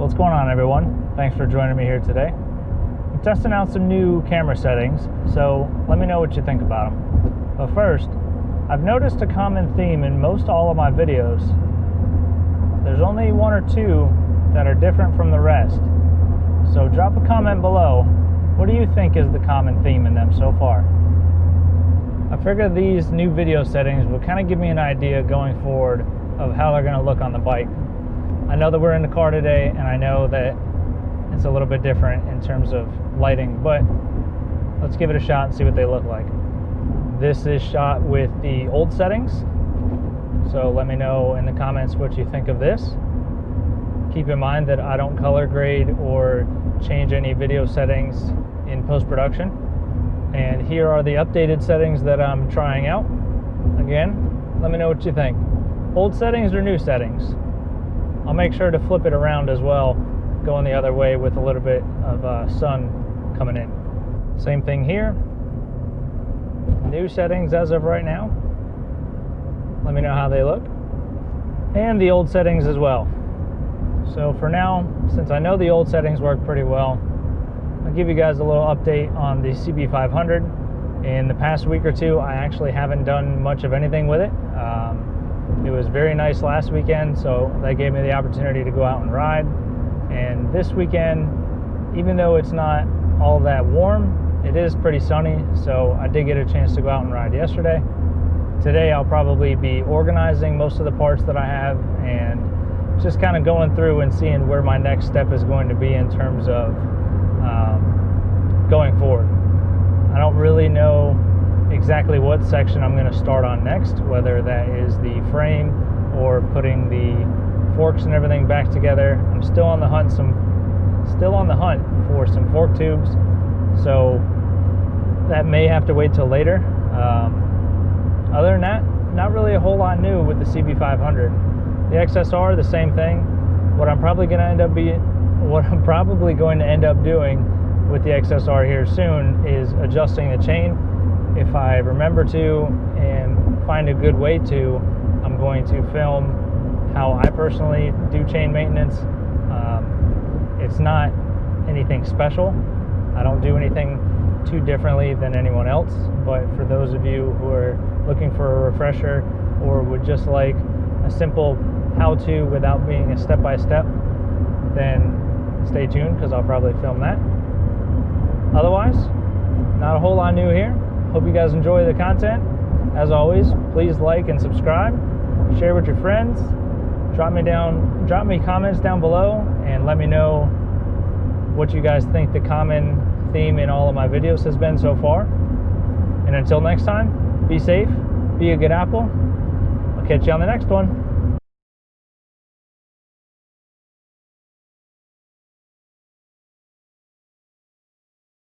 What's going on, everyone? Thanks for joining me here today. I'm testing out some new camera settings, so let me know what you think about them. But first, I've noticed a common theme in most all of my videos. There's only one or two that are different from the rest. So drop a comment below. What do you think is the common theme in them so far? I figured these new video settings will kind of give me an idea going forward of how they're going to look on the bike. I know that we're in the car today, and I know that it's a little bit different in terms of lighting, but let's give it a shot and see what they look like. This is shot with the old settings, so let me know in the comments what you think of this. Keep in mind that I don't color grade or change any video settings in post-production. And here are the updated settings that I'm trying out. Again, let me know what you think. Old settings or new settings? I'll make sure to flip it around as well, going the other way with a little bit of sun coming in. Same thing here. New settings as of right now. Let me know how they look. And the old settings as well. So for now, since I know the old settings work pretty well, I'll give you guys a little update on the CB500. In the past week or two, I actually haven't done much of anything with it. It was very nice last weekend, so that gave me the opportunity to go out and ride. And this weekend, even though it's not all that warm, it is pretty sunny, so I did get a chance to go out and ride yesterday. Today I'll probably be organizing most of the parts that I have and just kind of going through and seeing where my next step is going to be in terms of going forward. I don't really know exactly what section I'm going to start on next, whether that is the frame or putting the forks and everything back together. I'm still on the hunt for some fork tubes, so that may have to wait till later. Other than that, not really a whole lot new with the CB500. The XSR, the same thing. What I'm probably going to end up doing with the XSR here soon is adjusting the chain. If I remember to and find a good way to, I'm going to film how I personally do chain maintenance. It's not anything special. I don't do anything too differently than anyone else, but for those of you who are looking for a refresher or would just like a simple how-to without being a step-by-step, then stay tuned because I'll probably film that. Otherwise, not a whole lot new here. Hope you guys enjoy the content. As always, please like and subscribe, share with your friends, drop me comments down below, and let me know what you guys think the common theme in all of my videos has been so far. And until next time, be safe, be a good apple. I'll catch you on the next one.